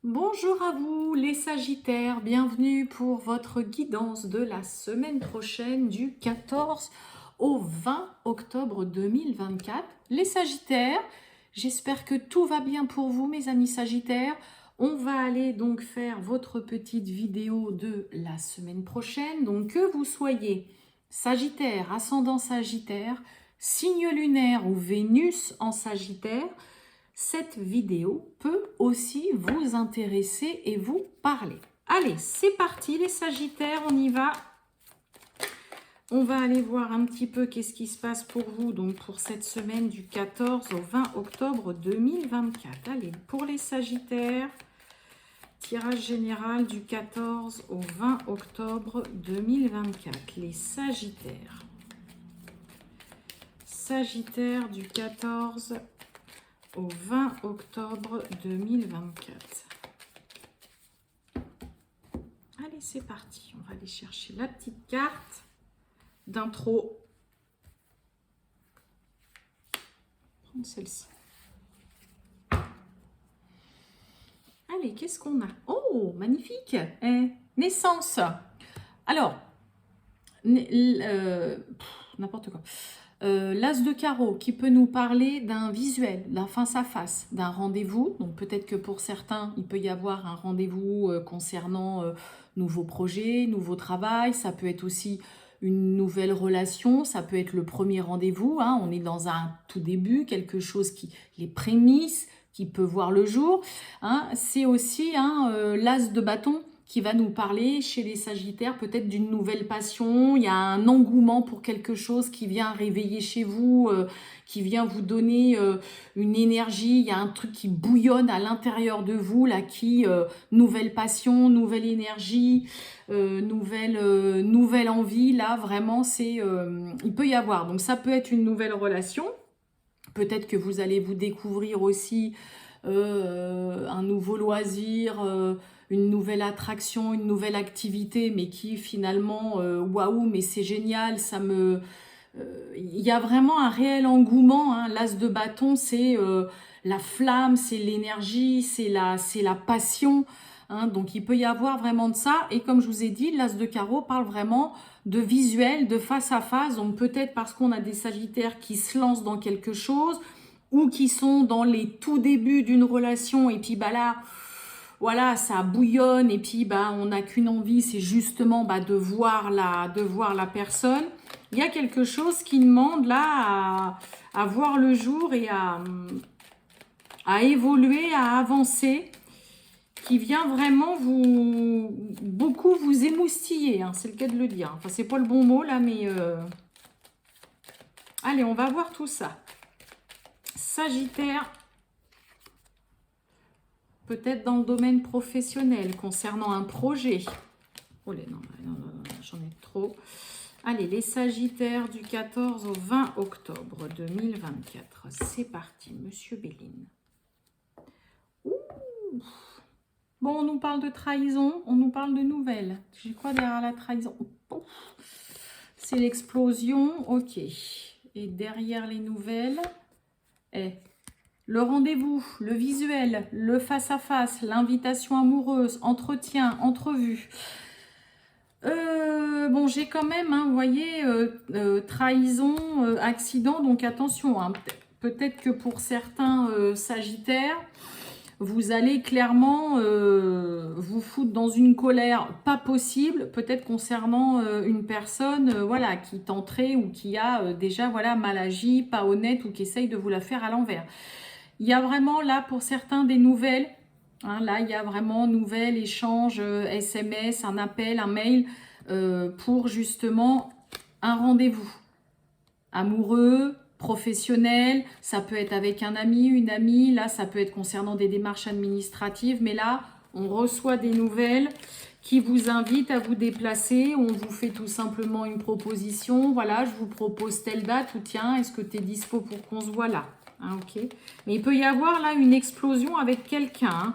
Bonjour à vous les Sagittaires, bienvenue pour votre guidance de la semaine prochaine du 14 au 20 octobre 2024. Les Sagittaires, j'espère que tout va bien pour vous mes amis Sagittaires. On va aller donc faire votre petite vidéo de la semaine prochaine. Donc que vous soyez Sagittaire, ascendant Sagittaire, signe lunaire ou Vénus en Sagittaire, cette vidéo peut aussi vous intéresser et vous parler. Allez, c'est parti les Sagittaires, on y va. On va aller voir un petit peu qu'est-ce qui se passe pour vous donc pour cette semaine du 14 au 20 octobre 2024. Allez, pour les Sagittaires, tirage général du 14 au 20 octobre 2024. Les Sagittaires. Sagittaire du 14 au 20 octobre 2024. Allez, c'est parti. On va aller chercher la petite carte d'intro. Prendre celle-ci. Allez, qu'est-ce qu'on a? Oh, magnifique. Naissance. Alors, n'importe quoi. L'as de carreau qui peut nous parler d'un visuel, d'un face-à-face, d'un rendez-vous. Donc peut-être que pour certains, il peut y avoir un rendez-vous concernant nouveaux projets, nouveau travail. Ça peut être aussi une nouvelle relation, ça peut être le premier rendez-vous. Hein. On est dans un tout début, quelque chose qui, les prémices, qui peut voir le jour. Hein. C'est aussi l'as de bâton qui va nous parler chez les Sagittaires peut-être d'une nouvelle passion, il y a un engouement pour quelque chose qui vient réveiller chez vous, qui vient vous donner une énergie, il y a un truc qui bouillonne à l'intérieur de vous, là, nouvelle passion, nouvelle énergie, nouvelle envie, là, vraiment, il peut y avoir. Donc ça peut être une nouvelle relation, peut-être que vous allez vous découvrir aussi un nouveau loisir, une nouvelle attraction, une nouvelle activité, mais qui finalement, waouh, mais c'est génial, il y a vraiment un réel engouement, hein. L'as de bâton, c'est la flamme, c'est l'énergie, c'est la passion, hein. Donc il peut y avoir vraiment de ça, et comme je vous ai dit, l'as de carreau parle vraiment de visuel, de face à face, donc peut-être parce qu'on a des Sagittaires qui se lancent dans quelque chose, ou qui sont dans les tout débuts d'une relation, et puis là, voilà, ça bouillonne, et puis on n'a qu'une envie, c'est justement de voir la personne. Il y a quelque chose qui demande là à voir le jour et à évoluer, à avancer, qui vient vraiment beaucoup vous émoustiller, hein, c'est le cas de le dire. Enfin, c'est pas le bon mot là, mais allez, on va voir tout ça. Sagittaire, peut-être dans le domaine professionnel, concernant un projet. Oh là, non, j'en ai trop. Allez, les Sagittaires du 14 au 20 octobre 2024. C'est parti, Monsieur Béline. Ouh. Bon, on nous parle de trahison, on nous parle de nouvelles. J'ai quoi derrière la trahison? C'est l'explosion, ok. Et derrière les nouvelles, le rendez-vous, le visuel, le face-à-face, l'invitation amoureuse, entretien, entrevue. Bon, j'ai quand même, hein, vous voyez, trahison, accident, donc attention. Hein, peut-être que pour certains Sagittaires, vous allez clairement vous foutre dans une colère pas possible, peut-être concernant une personne voilà, qui tenterait ou qui a déjà voilà, mal agi, pas honnête ou qui essaye de vous la faire à l'envers. Il y a vraiment là pour certains des nouvelles. Hein, là, il y a vraiment nouvelles, échanges, SMS, un appel, un mail pour justement un rendez-vous amoureux, professionnel. Ça peut être avec un ami, une amie. Là, ça peut être concernant des démarches administratives. Mais là, on reçoit des nouvelles qui vous invitent à vous déplacer. On vous fait tout simplement une proposition. Voilà, je vous propose telle date ou tiens, est-ce que tu es dispo pour qu'on se voit là? Hein, ok. Mais il peut y avoir là une explosion avec quelqu'un. Hein.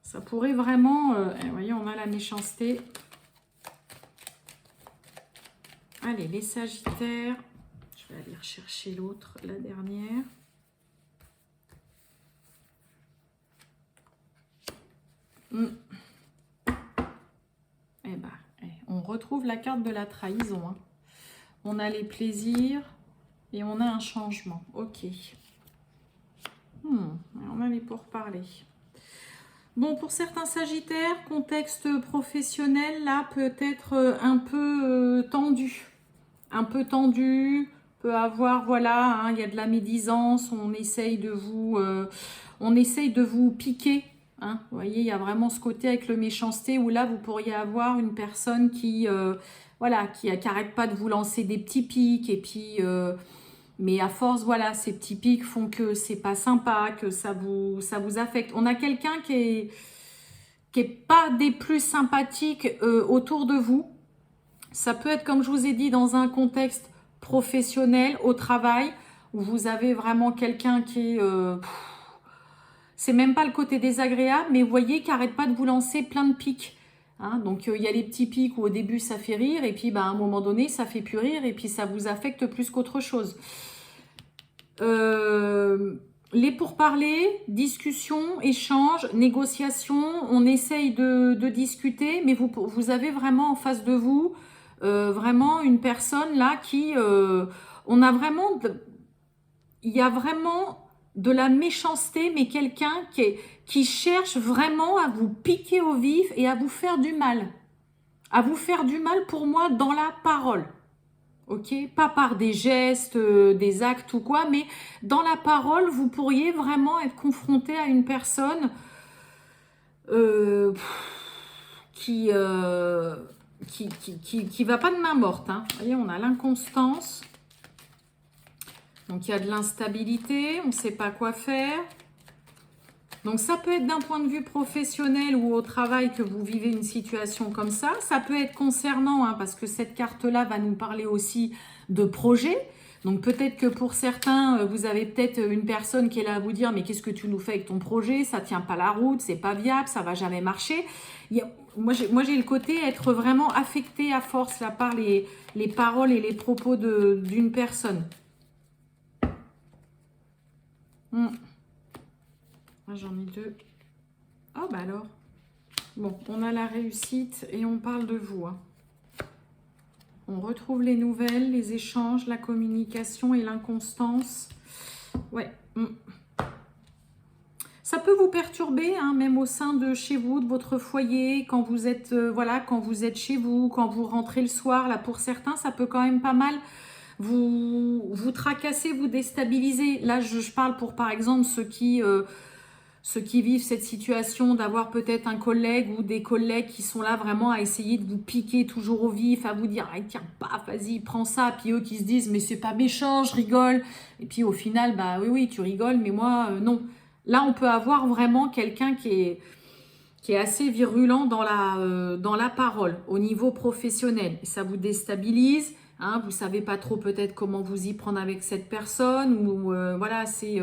Ça pourrait vraiment... vous voyez, on a la méchanceté. Allez, les Sagittaires. Je vais aller rechercher l'autre, la dernière. Mm. Eh ben, on retrouve la carte de la trahison. Hein. On a les plaisirs et on a un changement. Ok. On a les pourparlers. Bon, pour certains sagittaires, contexte professionnel, là, peut être un peu tendu. Un peu tendu, peut avoir, voilà, hein, il y a de la médisance, on essaye de vous piquer. Hein. Vous voyez, il y a vraiment ce côté avec le méchanceté où là, vous pourriez avoir une personne qui, voilà, qui n'arrête pas de vous lancer des petits pics et puis... mais à force, voilà, ces petits pics font que c'est pas sympa, que ça vous affecte. On a quelqu'un qui est pas des plus sympathiques autour de vous. Ça peut être, comme je vous ai dit, dans un contexte professionnel, au travail, où vous avez vraiment quelqu'un qui est... c'est même pas le côté désagréable, mais vous voyez qui n'arrête pas de vous lancer plein de pics. Hein, donc il y a les petits pics où au début ça fait rire et puis à un moment donné ça fait plus rire et puis ça vous affecte plus qu'autre chose. Les pourparlers, discussions, échanges, négociations, on essaye de discuter, mais vous avez vraiment en face de vous vraiment une personne là qui... on a vraiment... il y a vraiment de la méchanceté, mais quelqu'un qui cherche vraiment à vous piquer au vif et à vous faire du mal. À vous faire du mal pour moi dans la parole. Ok, pas par des gestes, des actes ou quoi, mais dans la parole, vous pourriez vraiment être confronté à une personne qui va pas de main morte. Hein. Vous voyez, on a l'inconstance. Donc, il y a de l'instabilité, on ne sait pas quoi faire. Donc, ça peut être d'un point de vue professionnel ou au travail que vous vivez une situation comme ça. Ça peut être concernant, hein, parce que cette carte-là va nous parler aussi de projet. Donc, peut-être que pour certains, vous avez peut-être une personne qui est là à vous dire « Mais qu'est-ce que tu nous fais avec ton projet? Ça ne tient pas la route, c'est pas viable, ça ne va jamais marcher. » Moi, j'ai le côté être vraiment affecté à force là, par les paroles et les propos d'une personne. J'en ai deux. Oh, bah alors. Bon, on a la réussite et on parle de vous. Hein. On retrouve les nouvelles, les échanges, la communication et l'inconstance. Ouais. Ça peut vous perturber, hein, même au sein de chez vous, de votre foyer, quand vous êtes, voilà, quand vous êtes chez vous, quand vous rentrez le soir. Là, pour certains, ça peut quand même pas mal vous tracasser, vous déstabiliser. Là, je parle pour, par exemple, ceux qui vivent cette situation d'avoir peut-être un collègue ou des collègues qui sont là vraiment à essayer de vous piquer toujours au vif, à vous dire ah, « tiens, paf, vas-y, prends ça », puis eux qui se disent « mais c'est pas méchant, je rigole ». Et puis au final, bah oui, tu rigoles, mais moi, non. Là, on peut avoir vraiment quelqu'un qui est assez virulent dans la parole, au niveau professionnel. Et ça vous déstabilise. Hein, vous ne savez pas trop peut-être comment vous y prendre avec cette personne ou voilà, c'est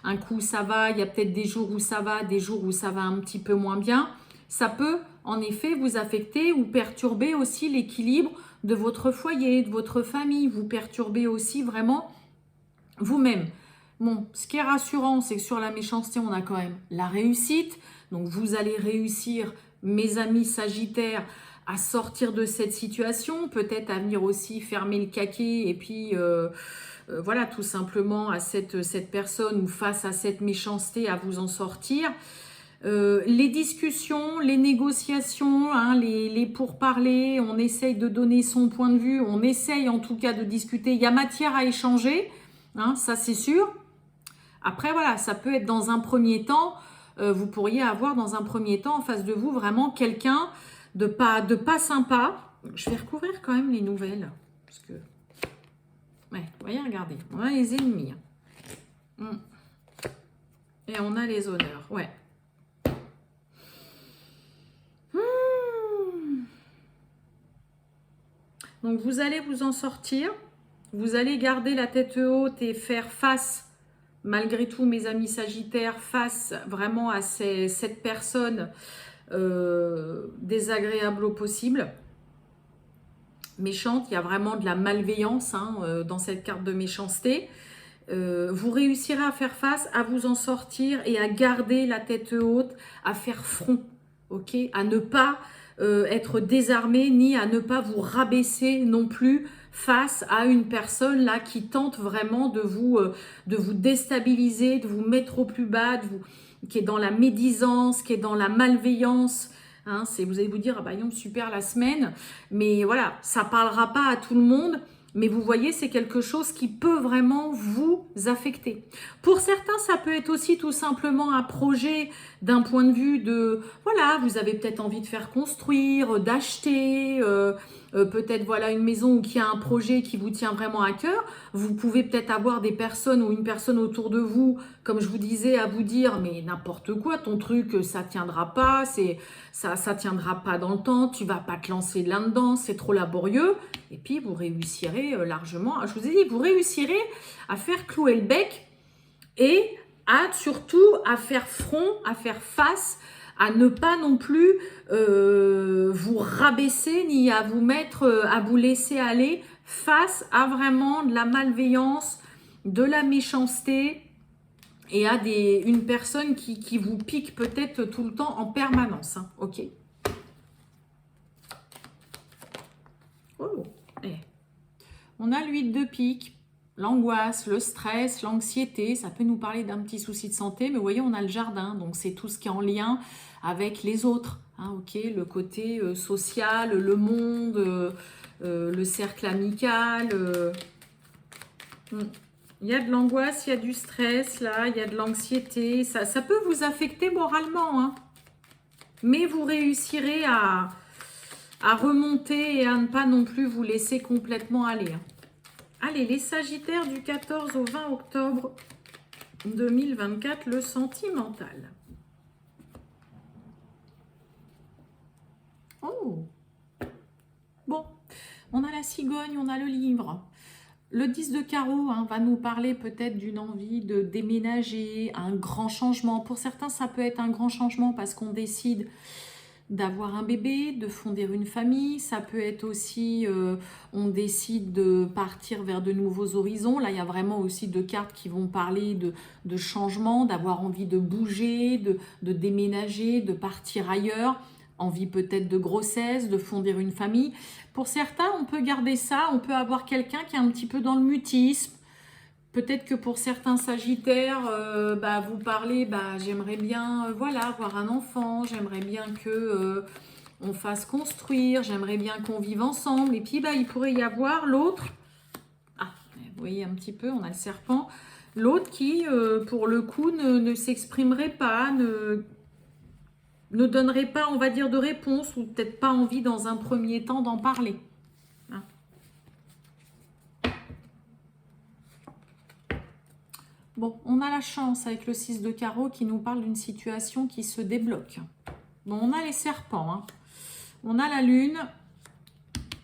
un coup ça va, il y a peut-être des jours où ça va, des jours où ça va un petit peu moins bien. Ça peut en effet vous affecter ou perturber aussi l'équilibre de votre foyer, de votre famille, vous perturber aussi vraiment vous-même. Bon, ce qui est rassurant, c'est que sur la méchanceté, on a quand même la réussite. Donc vous allez réussir, mes amis sagittaires, à sortir de cette situation, peut-être à venir aussi fermer le caquet et puis voilà, tout simplement à cette personne ou face à cette méchanceté à vous en sortir. Les discussions, les négociations, hein, les pourparlers, on essaye de donner son point de vue, on essaye en tout cas de discuter, il y a matière à échanger, hein, ça c'est sûr. Après voilà, ça peut être dans un premier temps, vous pourriez avoir dans un premier temps en face de vous vraiment quelqu'un de pas sympa. Je vais recouvrir quand même les nouvelles. Parce que, ouais, vous voyez, regardez, on a les ennemis. Et on a les honneurs, ouais. Donc, vous allez vous en sortir. Vous allez garder la tête haute et faire face, malgré tout, mes amis sagittaires, face vraiment à cette personne désagréable au possible, méchante. Il y a vraiment de la malveillance hein, dans cette carte de méchanceté. Vous réussirez à faire face, à vous en sortir et à garder la tête haute, à faire front. ok? À ne pas être désarmé, ni à ne pas vous rabaisser non plus face à une personne là qui tente vraiment de vous déstabiliser, de vous mettre au plus bas, qui est dans la médisance, qui est dans la malveillance. Hein, vous allez vous dire, ah bah non, super la semaine, mais voilà, ça parlera pas à tout le monde. Mais vous voyez, c'est quelque chose qui peut vraiment vous affecter. Pour certains, ça peut être aussi tout simplement un projet d'un point de vue de, voilà, vous avez peut-être envie de faire construire, d'acheter, peut-être voilà une maison ou qui a un projet qui vous tient vraiment à cœur. Vous pouvez peut-être avoir des personnes ou une personne autour de vous, comme je vous disais, à vous dire, mais n'importe quoi, ton truc, ça tiendra pas, ça tiendra pas dans le temps, tu vas pas te lancer là-dedans, c'est trop laborieux. Et puis, vous réussirez largement, je vous ai dit, vous réussirez à faire clouer le bec et surtout à faire front, à faire face, à ne pas non plus vous rabaisser ni à vous mettre, à vous laisser aller face à vraiment de la malveillance, de la méchanceté et à une personne qui vous pique peut-être tout le temps en permanence. Hein, ok. Oh. On a l'huile de pique, l'angoisse, le stress, l'anxiété. Ça peut nous parler d'un petit souci de santé, mais vous voyez, on a le jardin. Donc, c'est tout ce qui est en lien avec les autres. Hein, ok, le côté social, le monde, le cercle amical. Il y a de l'angoisse, il y a du stress, là, il y a de l'anxiété. Ça peut vous affecter moralement, hein. Mais vous réussirez à remonter et à ne pas non plus vous laisser complètement aller. Allez, les Sagittaires du 14 au 20 octobre 2024, le sentimental. Oh! Bon, on a la cigogne, on a le livre. Le 10 de carreau va nous parler peut-être d'une envie de déménager, un grand changement. Pour certains, ça peut être un grand changement parce qu'on décide d'avoir un bébé, de fonder une famille. Ça peut être aussi, on décide de partir vers de nouveaux horizons. Là, il y a vraiment aussi deux cartes qui vont parler de changement, d'avoir envie de bouger, de déménager, de partir ailleurs. Envie peut-être de grossesse, de fonder une famille. Pour certains, on peut garder ça. On peut avoir quelqu'un qui est un petit peu dans le mutisme. Peut-être que pour certains Sagittaires, vous parlez, j'aimerais bien voilà, avoir un enfant, j'aimerais bien que on fasse construire, j'aimerais bien qu'on vive ensemble. Et puis, il pourrait y avoir l'autre. Ah, vous voyez un petit peu, on a le serpent. L'autre qui, pour le coup, ne s'exprimerait pas, ne donnerait pas, on va dire, de réponse ou peut-être pas envie dans un premier temps d'en parler. Hein. Bon, on a la chance avec le 6 de carreau qui nous parle d'une situation qui se débloque. Bon, on a les serpents, hein. On a la lune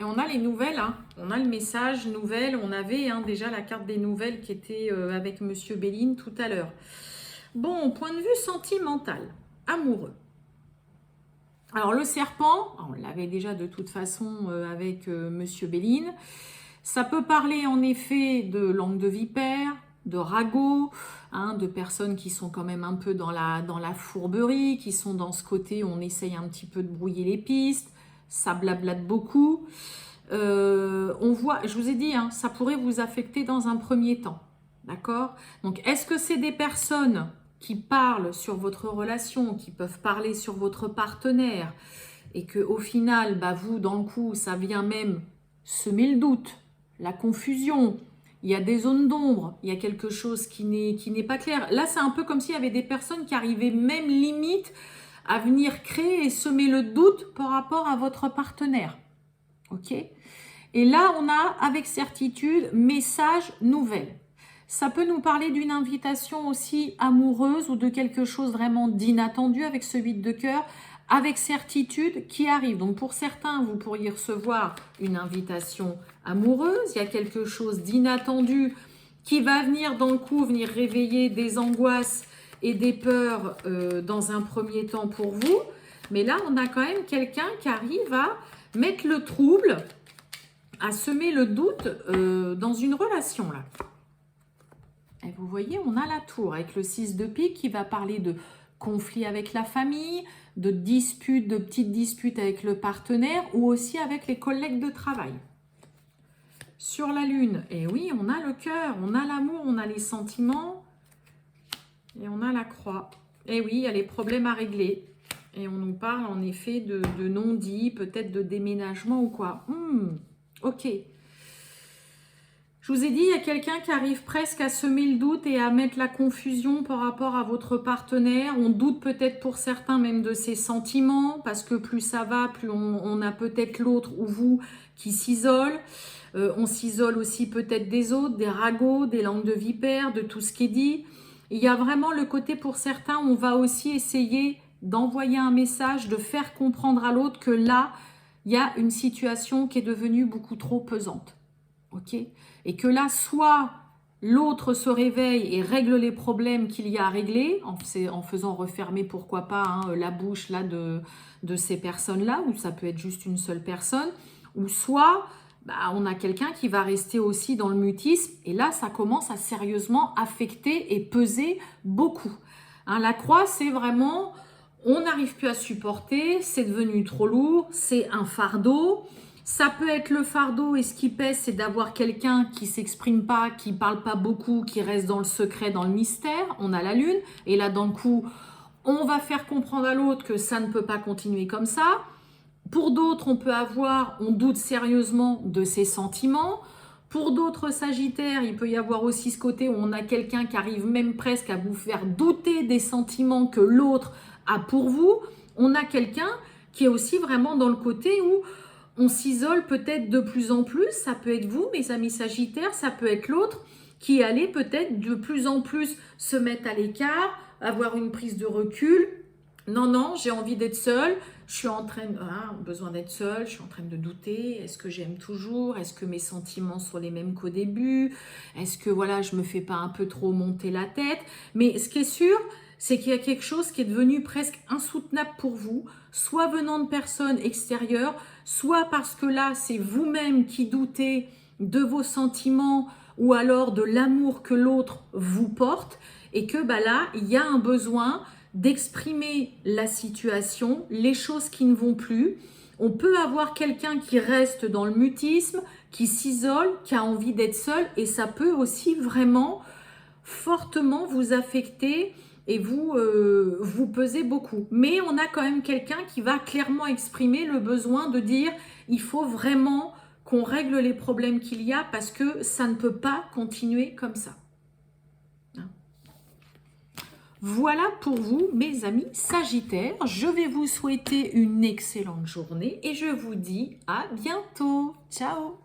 et on a les nouvelles. Hein. On a le message nouvelle. On avait déjà la carte des nouvelles qui était avec Monsieur Béline tout à l'heure. Bon, point de vue sentimental, amoureux. Alors le serpent, on l'avait déjà de toute façon avec Monsieur Béline. Ça peut parler en effet de langue de vipère, de ragots, de personnes qui sont quand même un peu dans la fourberie, qui sont dans ce côté où on essaye un petit peu de brouiller les pistes, ça blablate beaucoup. On voit, je vous ai dit, ça pourrait vous affecter dans un premier temps, d'accord? Donc est-ce que c'est des personnes qui parlent sur votre relation, qui peuvent parler sur votre partenaire, et que au final, vous, dans le coup, ça vient même semer le doute, la confusion, il y a des zones d'ombre, il y a quelque chose qui n'est pas clair. Là, c'est un peu comme s'il y avait des personnes qui arrivaient même limite à venir créer et semer le doute par rapport à votre partenaire. Ok ? Et là, on a avec certitude message nouvelle. Ça peut nous parler d'une invitation aussi amoureuse ou de quelque chose vraiment d'inattendu avec ce 8 de cœur, avec certitude qui arrive. Donc pour certains, vous pourriez recevoir une invitation amoureuse, il y a quelque chose d'inattendu qui va venir dans le coup, venir réveiller des angoisses et des peurs dans un premier temps pour vous. Mais là, on a quand même quelqu'un qui arrive à mettre le trouble, à semer le doute dans une relation là. Et vous voyez, on a la tour avec le 6 de pique qui va parler de conflits avec la famille, de disputes, de petites disputes avec le partenaire ou aussi avec les collègues de travail. Sur la lune, et oui, on a le cœur, on a l'amour, on a les sentiments et on a la croix. Et oui, il y a les problèmes à régler. Et on nous parle en effet de non-dit, peut-être de déménagement ou quoi. Ok. Je vous ai dit, il y a quelqu'un qui arrive presque à semer le doute et à mettre la confusion par rapport à votre partenaire. On doute peut-être pour certains même de ses sentiments, parce que plus ça va, plus on a peut-être l'autre ou vous qui s'isole. On s'isole aussi peut-être des autres, des ragots, des langues de vipère, de tout ce qui est dit. Il y a vraiment le côté pour certains où on va aussi essayer d'envoyer un message, de faire comprendre à l'autre que là, il y a une situation qui est devenue beaucoup trop pesante. Ok ? Et que là, soit l'autre se réveille et règle les problèmes qu'il y a à régler, en faisant refermer, pourquoi pas, la bouche là, de ces personnes-là, ou ça peut être juste une seule personne, ou soit on a quelqu'un qui va rester aussi dans le mutisme, et là, ça commence à sérieusement affecter et peser beaucoup. La croix, c'est vraiment, on n'arrive plus à supporter, c'est devenu trop lourd, c'est un fardeau. Ça peut être le fardeau et ce qui pèse, c'est d'avoir quelqu'un qui ne s'exprime pas, qui ne parle pas beaucoup, qui reste dans le secret, dans le mystère. On a la lune, et là, d'un coup, on va faire comprendre à l'autre que ça ne peut pas continuer comme ça. Pour d'autres, on doute sérieusement de ses sentiments. Pour d'autres Sagittaires, il peut y avoir aussi ce côté où on a quelqu'un qui arrive même presque à vous faire douter des sentiments que l'autre a pour vous. On a quelqu'un qui est aussi vraiment dans le côté où on s'isole peut-être de plus en plus. Ça peut être vous, mes amis Sagittaires, ça peut être l'autre qui allait peut-être de plus en plus se mettre à l'écart, avoir une prise de recul. Non, j'ai envie d'être seule, je suis en train besoin d'être seule, je suis en train de douter, est-ce que j'aime toujours, est-ce que mes sentiments sont les mêmes qu'au début, est-ce que je me fais pas un peu trop monter la tête, mais ce qui est sûr, c'est qu'il y a quelque chose qui est devenu presque insoutenable pour vous, soit venant de personnes extérieures, soit parce que là, c'est vous-même qui doutez de vos sentiments ou alors de l'amour que l'autre vous porte, et que là, il y a un besoin d'exprimer la situation, les choses qui ne vont plus. On peut avoir quelqu'un qui reste dans le mutisme, qui s'isole, qui a envie d'être seul, et ça peut aussi vraiment fortement vous affecter et vous peser beaucoup. Mais on a quand même quelqu'un qui va clairement exprimer le besoin de dire il faut vraiment qu'on règle les problèmes qu'il y a parce que ça ne peut pas continuer comme ça. Voilà pour vous, mes amis Sagittaires. Je vais vous souhaiter une excellente journée et je vous dis à bientôt. Ciao!